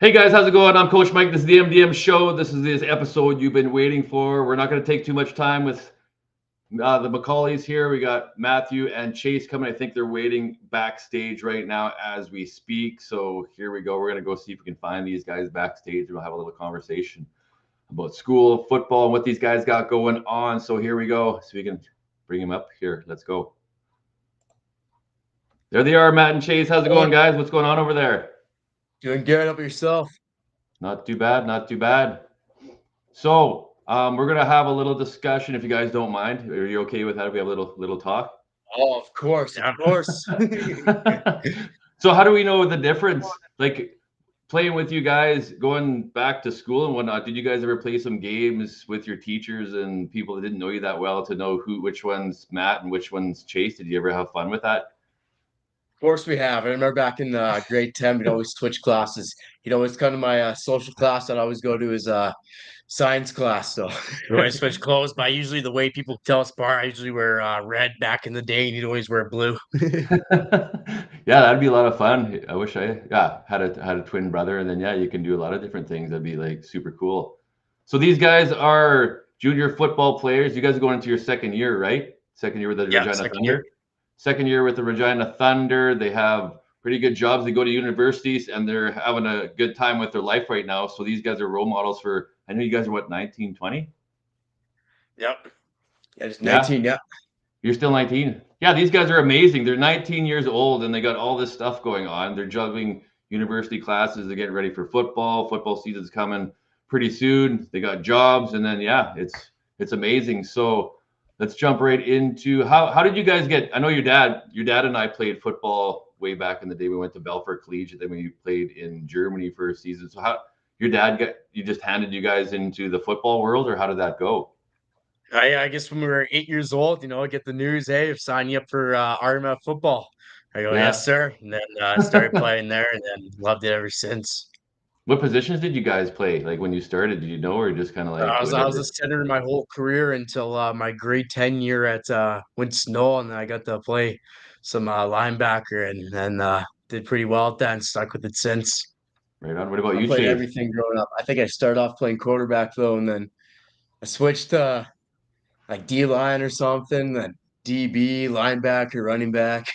Hey guys, how's it going? I'm Coach Mike. This is the MDM show. This is this episode you've been waiting for. We're not going to take too much time with the MacAulays here. We got Matthew and Chase coming. I think they're waiting backstage right now as we speak. So here we go. We're going to go see if we can find these guys backstage. We'll have a little conversation about school, football, and what these guys got going on. So here we go. So we can bring them up here. Let's go. There they are, Matt and Chase. How's it going, guys? What's going on over there? Doing good. How about yourself? Not too bad, not too bad. So we're gonna have a little discussion if you guys don't mind. Are you okay with that if we have a little talk? Oh, of course, of course. So how do we know the difference? Like playing with you guys, going back to school and whatnot, did you guys ever play some games with your teachers and people that didn't know you that well to know which one's Matt and which one's Chase? Did you ever have fun with that? Of course we have. I remember back in grade 10, we'd always switch classes. He'd always come to my social class. I'd always go to his science class. So we always switch clothes. But usually the way people tell us apart, I usually wear red back in the day, and he'd always wear blue. Yeah, that'd be a lot of fun. I wish I had a twin brother, and then you can do a lot of different things. That'd be like super cool. So these guys are junior football players. You guys are going into your second year, right? Second year with the Regina Thunder. Second year with the Regina Thunder. They have pretty good jobs. They go to universities and they're having a good time with their life right now. So these guys are role models for, I know you guys are what, 19, 20? Yep. Yeah, just 19, yeah. You're still 19? Yeah, these guys are amazing. They're 19 years old and they got all this stuff going on. They're juggling university classes. They're getting ready for football. Football season's coming pretty soon. They got jobs and then, it's amazing. So let's jump right into how did you guys get? I know your dad and I played football way back in the day. We went to Belfort Collegiate, then we played in Germany for a season. So how your dad just handed you guys into the football world, or how did that go? I guess when we were 8 years old, I get the news, hey, sign you up for RMF football. I go, yes, sir. And then I started playing there and then loved it ever since. What positions did you guys play? Like when you started, did you know, or just kind of like I was a center my whole career until my grade 10 year at Snow, and then I got to play some linebacker and then did pretty well at that and stuck with it since. Right on. What about I you, played Chase? everything growing up. I think I started off playing quarterback though, and then I switched to like D line or something, then DB, linebacker, running back.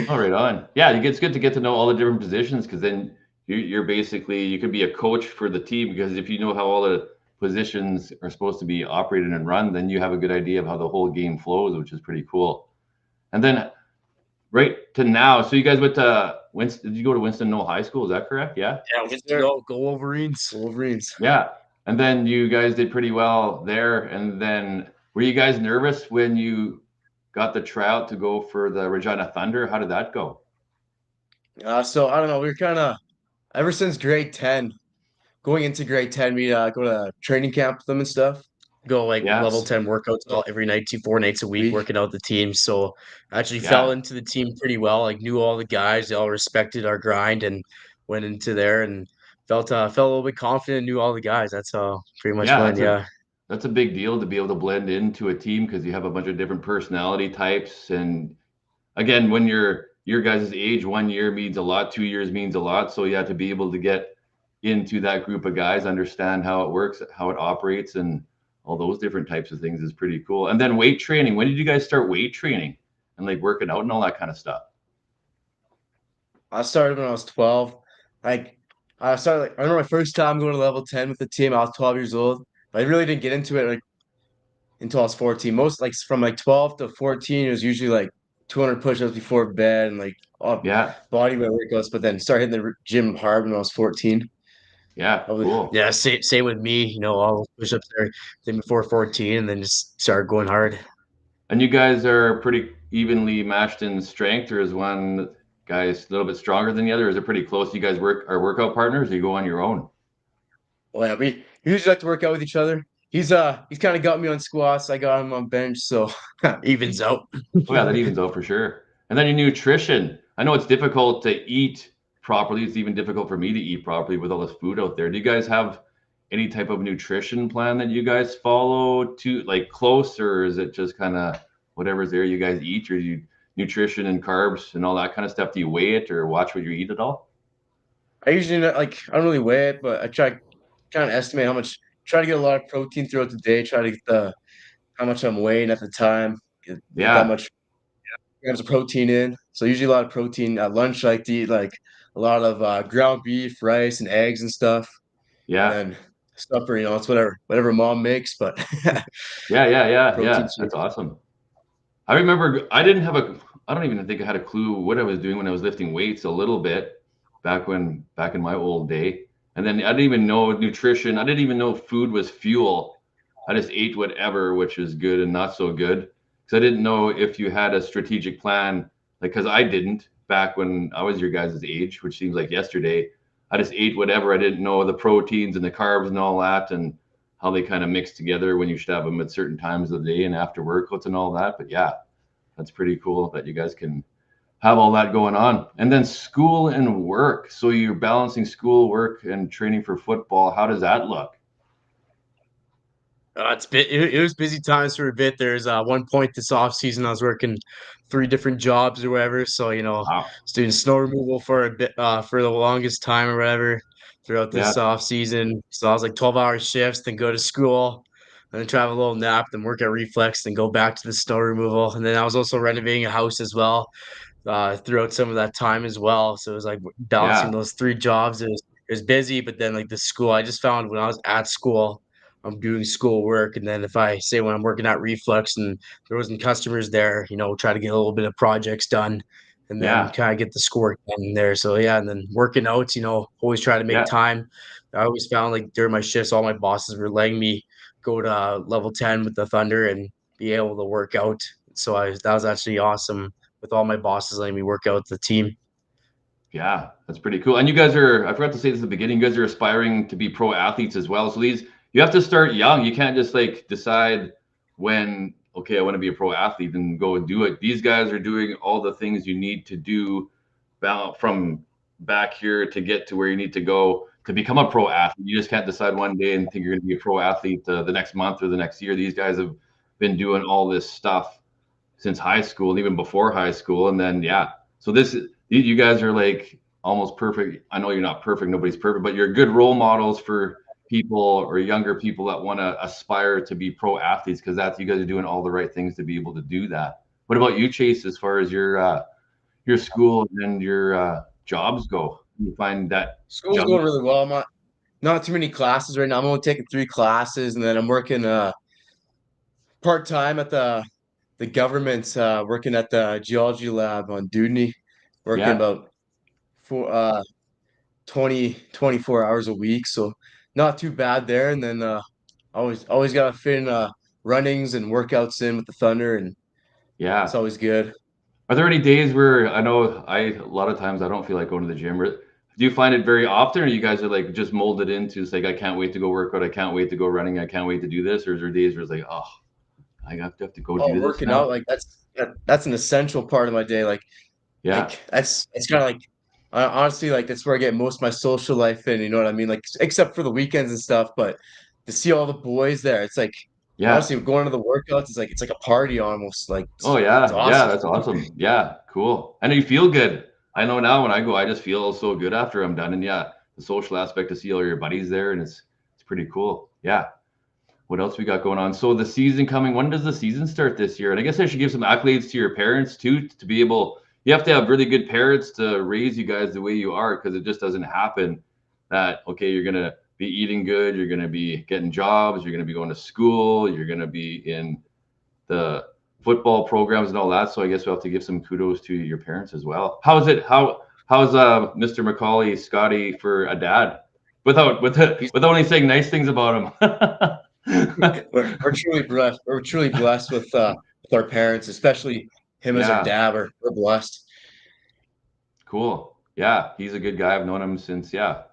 Oh, right on. Yeah, it's good to get to know all the different positions because then you're basically you could be a coach for the team because if you know how all the positions are supposed to be operated and run, then you have a good idea of how the whole game flows, which is pretty cool. And then right to now, so you guys went to Winston. Did you go to Winston Knoll High School? Is that correct? Yeah. Yeah, go Wolverines. Wolverines. Yeah. And then you guys did pretty well there. And then were you guys nervous when you got the tryout to go for the Regina Thunder? How did that go? So I don't know. We were kind of ever since grade 10, going into grade 10, we go to training camp with them and stuff. Go like level 10 workouts every night, 4 nights a week, working out the team. So I actually fell into the team pretty well. Like knew all the guys, they all respected our grind and went into there and felt a little bit confident, knew all the guys. That's pretty much fun. That's a big deal to be able to blend into a team because you have a bunch of different personality types. And again, when you're your guys' age, 1 year means a lot, 2 years means a lot. So you have to be able to get into that group of guys, understand how it works, how it operates, and all those different types of things is pretty cool. And then weight training. When did you guys start weight training and like working out and all that kind of stuff? I started when I was 12. Like I started I remember my first time going to level 10 with the team. I was 12 years old. But I really didn't get into it like until I was 14. Most like from like 12 to 14, it was usually like 200 push-ups before bed and like body weight workouts, but then started hitting the gym hard when I was 14. Yeah, cool. Yeah, same with me. All push-ups there then before 14, and then just started going hard. And you guys are pretty evenly matched in strength, or is one guy's a little bit stronger than the other? Is it pretty close? You guys are workout partners, or you go on your own? Well, yeah, we usually like to work out with each other. He's kind of got me on squats. I got him on bench, so evens out. Oh yeah, that evens out for sure. And then your nutrition. I know it's difficult to eat properly. It's even difficult for me to eat properly with all this food out there. Do you guys have any type of nutrition plan that you guys follow to like close, or is it just kind of whatever's there you guys eat, or you nutrition and carbs and all that kind of stuff? Do you weigh it or watch what you eat at all? I usually not, like I don't really weigh it, but I try kind of estimate how much. Try to get a lot of protein throughout the day. Try to get the how much I'm weighing at the time. Get that Yeah, much grams of protein in. So usually a lot of protein at lunch. I like to eat like a lot of ground beef, rice, and eggs and stuff. And yeah, then supper, it's whatever mom makes, but protein yeah. That's shakes. awesome. I remember I don't even think I had a clue what I was doing when I was lifting weights a little bit back in my old day. And then I didn't even know nutrition. I didn't even know food was fuel. I just ate whatever, which was good and not so good. Because I didn't know if you had a strategic plan, like, because I didn't back when I was your guys' age, which seems like yesterday. I just ate whatever. I didn't know the proteins and the carbs and all that, and how they kind of mix together when you should have them at certain times of the day and after workouts and all that. But yeah, that's pretty cool that you guys can have all that going on. And then school and work. So you're balancing school, work, and training for football. How does that look? It was busy times for a bit. There's one point this off season I was working 3 different jobs or whatever. So I Wow. was doing snow removal for a bit for the longest time or whatever throughout Yeah. this off season. So I was like 12-hour shifts, then go to school, and then try have a little nap, then work at Reflex, then go back to the snow removal. And then I was also renovating a house as well throughout some of that time as well. So it was like balancing Yeah. those 3 jobs. It was busy, but then like the school, I just found when I was at school, I'm doing school work, and then if I say when I'm working at Reflux and there wasn't customers there, try to get a little bit of projects done, and then Yeah. kind of get the schoolwork done there. So yeah, and then working out, always try to make Yeah. time. I always found like during my shifts, all my bosses were letting me go to level 10 with the Thunder and be able to work out. So that was actually awesome with all my bosses letting me work out with the team. Yeah. That's pretty cool. And you guys are, I forgot to say this at the beginning, you guys are aspiring to be pro athletes as well. So you have to start young. You can't just like decide when, okay, I want to be a pro athlete and go and do it. These guys are doing all the things you need to do from back here to get to where you need to go to become a pro athlete. You just can't decide one day and think you're going to be a pro athlete the next month or the next year. These guys have been doing all this stuff since high school and even before high school. And then, yeah, so you guys are like almost perfect. I know you're not perfect. Nobody's perfect, but you're good role models for people or younger people that want to aspire to be pro athletes because that's you guys are doing all the right things to be able to do that. What about you, Chase, as far as your school and your jobs go? You find that School's juggle? going really well. I'm not too many classes right now. I'm only taking 3 classes, and then I'm working part time at the government's working at the geology lab on Dudney, working Yeah, about four 24 hours a week. So not too bad there. And then always gotta fit in runnings and workouts in with the Thunder, and it's yeah. always good. Are there any days where I know a lot of times I don't feel like going to the gym? Do you find it very often, or you guys are like just molded into it's like I can't wait to go work out, I can't wait to go running, I can't wait to do this, or is there days where it's like, oh, I have to go Oh, do this working now? out, like that's an essential part of my day. Yeah, That's it's kind of like honestly, like that's where I get most of my social life in. You know what I mean? Like except for the weekends and stuff, but to see all the boys there, it's like yeah. honestly going to the workouts. It's like a party almost. Like Oh it's yeah, awesome. that's awesome. Yeah, cool. And you feel good. I know now when I go, I just feel so good after I'm done. And yeah, the social aspect to see all your buddies there, and it's pretty cool. Yeah. What else we got going on? So the season coming, when does the season start this year? And I guess I should give some accolades to your parents too, to be able, you have to have really good parents to raise you guys the way you are, because it just doesn't happen that, okay, you're going to be eating good, you're going to be getting jobs, you're going to be going to school, you're going to be in the football programs and all that. So I guess we have to give some kudos to your parents as well. How's Mr. MacAulay Scotty for a dad? He's, Without only saying nice things about him. we're truly blessed. We're truly blessed with our parents, especially him as our Yeah, dad. We're blessed. cool. Yeah, he's a good guy. I've known him since, yeah,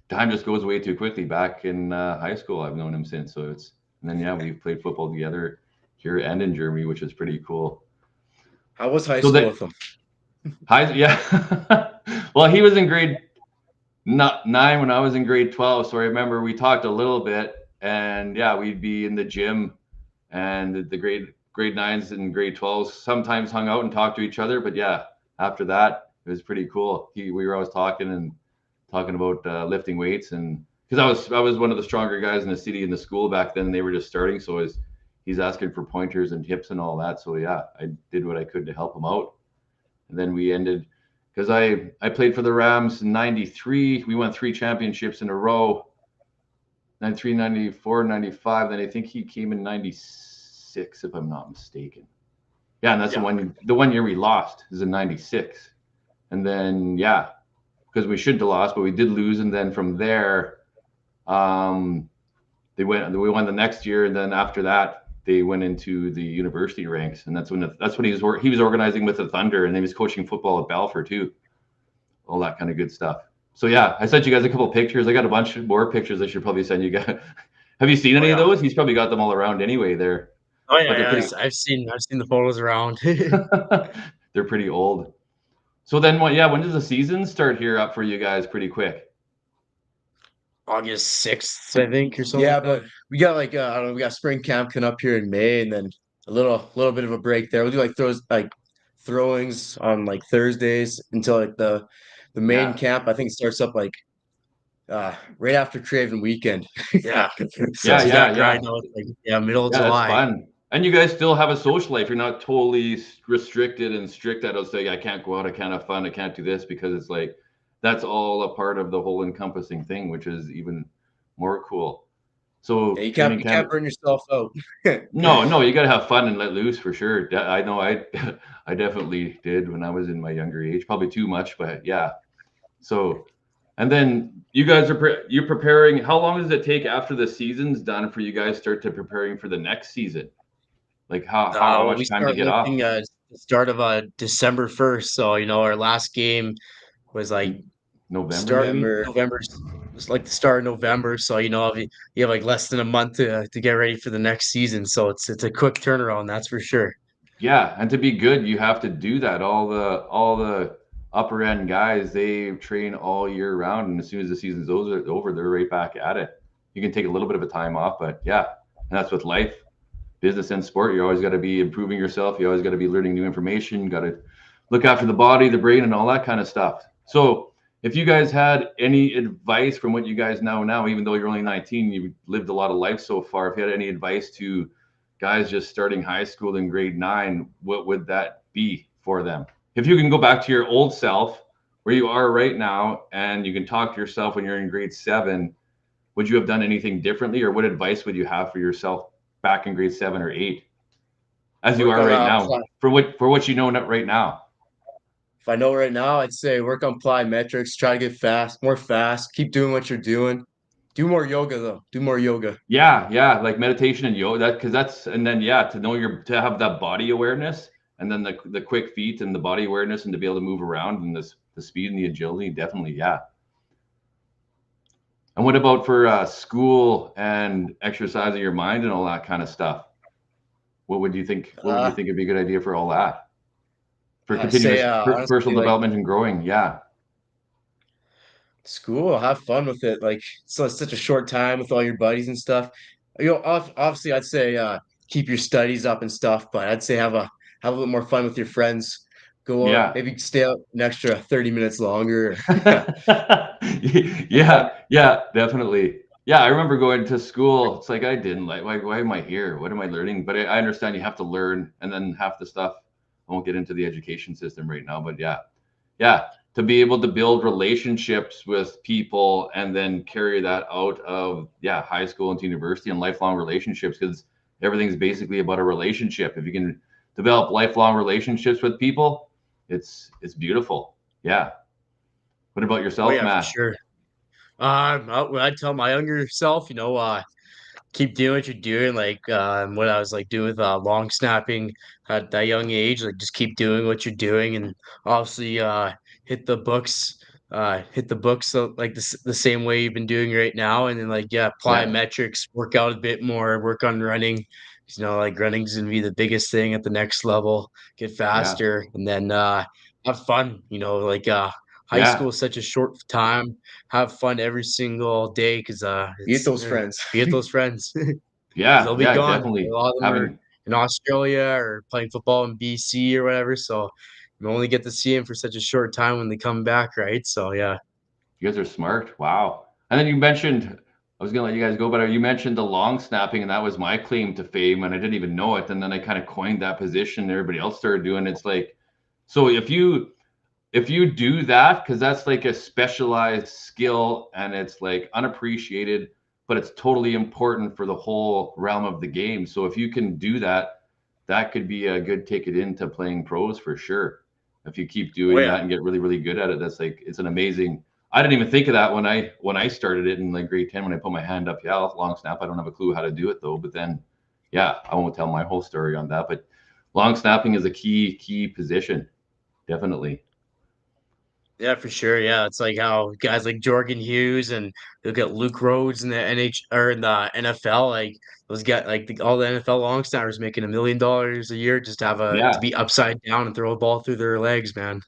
time just goes way too quickly. Back in high school, I've known him since. So and then, yeah, we've played football together here and in Germany, which is pretty cool. How was high So school that, with him? yeah. Well, he was in grade not 9 when I was in grade 12. So I remember we talked a little bit and yeah, we'd be in the gym and the grade nines and grade 12s sometimes hung out and talked to each other. But yeah, after that, it was pretty cool. We were always talking and talking about lifting weights, and because I was one of the stronger guys in the city in the school back then. And they were just starting, so he's asking for pointers and tips and all that. So yeah, I did what I could to help him out. And then we ended because I played for the Rams in '93. We won 3 championships in a row. 93, 94, 95. Then I think he came in 96, if I'm not mistaken. Yeah, and that's the one year we lost is in '96. And then yeah, because we shouldn't have lost, but we did lose. And then from there, we won the next year, and then after that, they went into the university ranks, and that's when he was organizing with the Thunder, and he was coaching football at Balfour too, all that kind of good stuff. So yeah, I sent you guys a couple of pictures. I got a bunch more pictures I should probably send you guys. Have you seen any of those? He's probably got them all around anyway. Oh yeah, I've seen the photos around. They're pretty old. So then when does the season start here up for you guys pretty quick? August 6th, I think, or something. Yeah, but we got I don't know, we got spring camp coming up here in May, and then a little bit of a break there. We'll do throwings on Thursdays until the main camp. I think starts up right after Craven weekend. Yeah. So middle of July. That's fun. And you guys still have a social life. You're not totally restricted and strict that I'll say I can't go out, I can't have fun, I can't do this, because it's that's all a part of the whole encompassing thing, which is even more cool. So you can't burn yourself out. No, you got to have fun and let loose for sure. I know I definitely did when I was in my younger age, probably too much, but yeah. So, and then you guys you're preparing. How long does it take after the season's done for you guys start to preparing for the next season? How much time do you get off? The start of December 1st. So our last game was November. It's the start of November. So you have less than a month to get ready for the next season. So it's a quick turnaround, that's for sure. Yeah, and to be good, you have to do that. All the upper end guys, they train all year round, and as soon as the season's over, they're right back at it. You can take a little bit of a time off, but yeah, and that's with life, business, and sport. You always got to be improving yourself. You always got to be learning new information. You got to look after the body, the brain, and all that kind of stuff. So if you guys had any advice from what you guys know now, even though you're only 19, you've lived a lot of life so far. If you had any advice to guys just starting high school in grade 9, what would that be for them? If you can go back to your old self, where you are right now, and you can talk to yourself when you're in grade 7, would you have done anything differently, or what advice would you have for yourself back in grade 7 or 8, as you are right now, for what you know right now? If I know right now, I'd say work on plyometrics, try to get more fast, keep doing what you're doing. Do more yoga though. Do more yoga. Yeah, like meditation and yoga. To have that body awareness, and then the quick feet and the body awareness, and to be able to move around, and the speed and the agility, definitely, yeah. And what about for school and exercising your mind and all that kind of stuff? What would you think? What would you think would be a good idea for all that? For continuous personal development and growing, yeah. School, have fun with it. So it's such a short time with all your buddies and stuff. Obviously, I'd say keep your studies up and stuff, but I'd say have a little more fun with your friends. Go out, maybe stay out an extra 30 minutes longer. Yeah, definitely. Yeah, I remember going to school. It's I didn't why am I here? What am I learning? But I understand you have to learn, and then half the stuff. I won't get into the education system right now, but yeah, to be able to build relationships with people and then carry that out of high school into university, and lifelong relationships, because everything's basically about a relationship. If you can develop lifelong relationships with people, it's beautiful. Yeah. What about yourself, Matt? For sure. I'd tell my younger self, keep doing what you're doing. What I was doing with long snapping at that young age, just keep doing what you're doing, and obviously hit the books the same way you've been doing right now, and then plyometrics, work out a bit more, work on running. Running's gonna be the biggest thing at the next level. Get faster, and then have fun. High school is such a short time. Have fun every single day, because get those friends. Get those friends. Yeah, they'll be gone. Definitely. A lot of them are in Australia or playing football in BC or whatever. So you only get to see them for such a short time when they come back, right? So yeah. You guys are smart. Wow. And then you mentioned, I was going to let you guys go, but you mentioned the long snapping, and that was my claim to fame, and I didn't even know it. And then I kind of coined that position. Everybody else started doing it. It's like, so if you do that, because that's like a specialized skill and it's like unappreciated, but it's totally important for the whole realm of the game. So if you can do that, that could be a good ticket into playing pros for sure. If you keep Oh doing yeah. that and get really, really good at it, that's like, it's an amazing. I didn't even think of that when I started it in like grade 10 when I put my hand up. Yeah, long snap. I don't have a clue how to do it though. But then, yeah, I won't tell my whole story on that. But long snapping is a key position, definitely. Yeah, for sure. Yeah, it's like how guys like Jordan Hughes and look at Luke Rhodes in the or in the NFL. Like those guys, like all the NFL long snappers making $1 million a year just to have to Yeah. be upside down and throw a ball through their legs, man.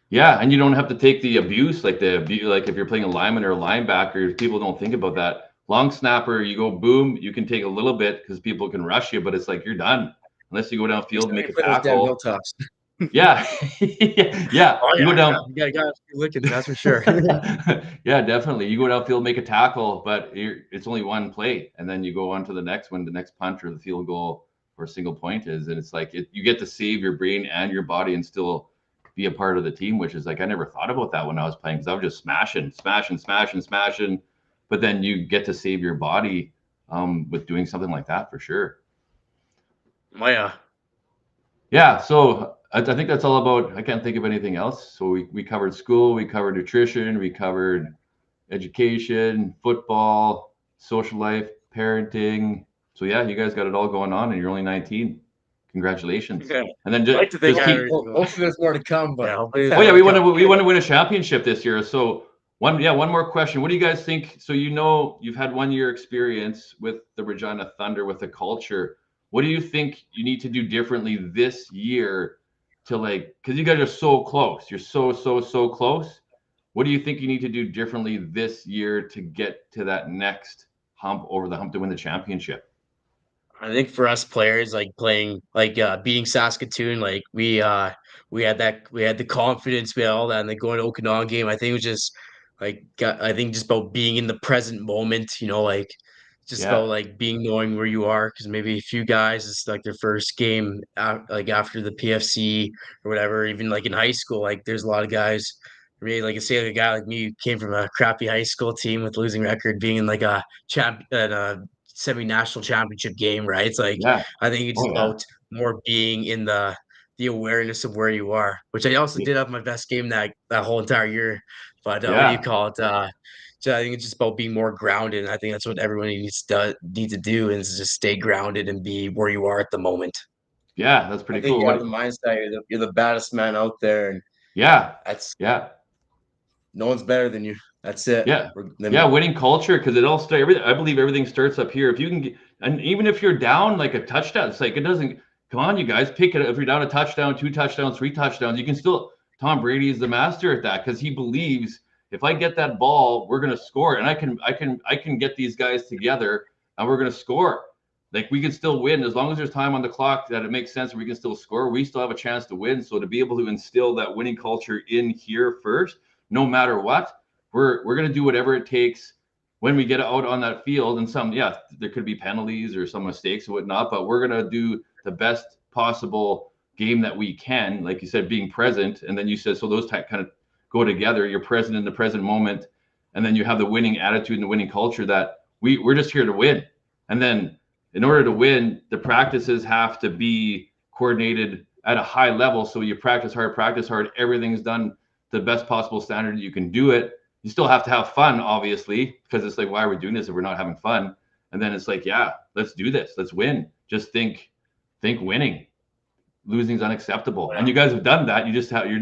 Yeah, and you don't have to take the abuse like like if you're playing a lineman or a linebacker, people don't think about that. Long snapper, you go boom, you can take a little bit because people can rush you, but it's like you're done unless you go downfield and make a Play those downhill tackle. toughs. Yeah, yeah, Oh you go yeah, down. you gotta be looking. That's for sure. Yeah, definitely. You go downfield, make a tackle, but it's only one play, and then you go on to the next one, the next punt or the field goal or single point is, and it's like you get to save your brain and your body and still be a part of the team, which is like I never thought about that when I was playing because I was just smashing, but then you get to save your body with doing something like that for sure. Oh yeah. Yeah, so I think that's all about. I can't think of anything else. So we covered school, we covered nutrition, we covered education, football, social life, parenting. So yeah, you guys got it all going on, and you're only 19. Congratulations! Yeah. And then I like to think just keep. hopefully there's more to come, but Oh yeah, we want to win a championship this year. So one more question. What do you guys think? So you know you've had 1 year experience with the Regina Thunder with the culture. What do you think you need to do differently this year to like because you guys are so close. You're so close. What do you think you need to do differently this year to get to that next hump over the hump to win the championship? I think for us players, like playing, like beating Saskatoon, like we had the confidence, we had all that, and then going to Okanagan game. I think it was just I think just about being in the present moment, like just about Yeah, like being knowing where you are, because maybe a few guys it's like their first game like after the PFC or whatever. Even like in high school, like there's a lot of guys. Maybe like say like a guy like me who came from a crappy high school team with losing record, being in like a semi-national championship game, right? It's like yeah, I think it's oh yeah, about more being in the awareness of where you are, which I also did have my best game that whole entire year. But what do you yeah, call it? So I think it's just about being more grounded. And I think that's what everyone needs to do is just stay grounded and be where you are at the moment. yeah. That's I pretty think cool. you have the What? mindset you're the baddest man out there, and Yeah, that's yeah. no one's better than you. That's it. Yeah. Yeah, winning culture because it all starts. I believe everything starts up here. If you can get, and even if you're down like a touchdown, it's like it doesn't. Come on, you guys, pick it. If you're down a touchdown, two touchdowns, three touchdowns, you can still. Tom Brady is the master at that because he believes if I get that ball, we're gonna score, and I can get these guys together and we're gonna score. Like we can still win as long as there's time on the clock that it makes sense. We can still score. We still have a chance to win. So to be able to instill that winning culture in here first, no matter what we're going to do whatever it takes when we get out on that field. And yeah, there could be penalties or some mistakes and whatnot, but we're going to do the best possible game that we can. Like you said, being present. And then you said, so those kind of go together. You're present in the present moment. And then you have the winning attitude and the winning culture that we're just here to win. And then in order to win, the practices have to be coordinated at a high level. So you practice hard. Everything's done to the best possible standard you can do it. You still have to have fun, obviously, because it's like, why are we doing this if we're not having fun? And then it's like, yeah, let's do this. Let's win. Just think winning. Losing's unacceptable. And you guys have done that. You're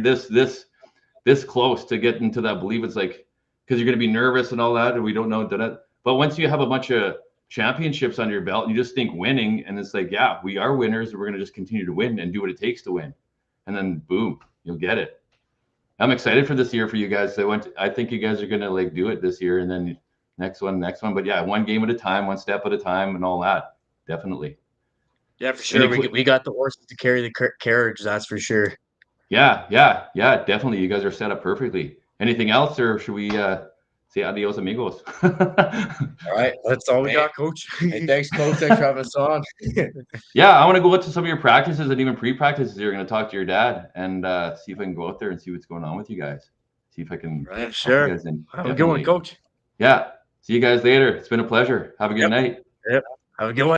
this close to getting to that belief. It's like because you're going to be nervous and all that, and we don't know that. But once you have a bunch of championships under your belt, and you just think winning, and it's like, yeah, we are winners, and we're going to just continue to win and do what it takes to win. And then boom, you'll get it. I'm excited for this year for you guys. I think you guys are gonna like do it this year, and then next one. But yeah, one game at a time, one step at a time, and all that. Definitely. Yeah, for sure. We got the horses to carry the carriage. That's for sure. Yeah. Definitely. You guys are set up perfectly. Anything else, or should we say adios, amigos. All right, that's all we got, Coach. Hey, thanks, Coach. Thanks for having us on. Yeah, I want to go to some of your practices and even pre-practices. You're going to talk to your dad and see if I can go out there and see what's going on with you guys. See if I can. Right, sure. Have a good one, Coach. Yeah. See you guys later. It's been a pleasure. Have a good night. Yep. Have a good one.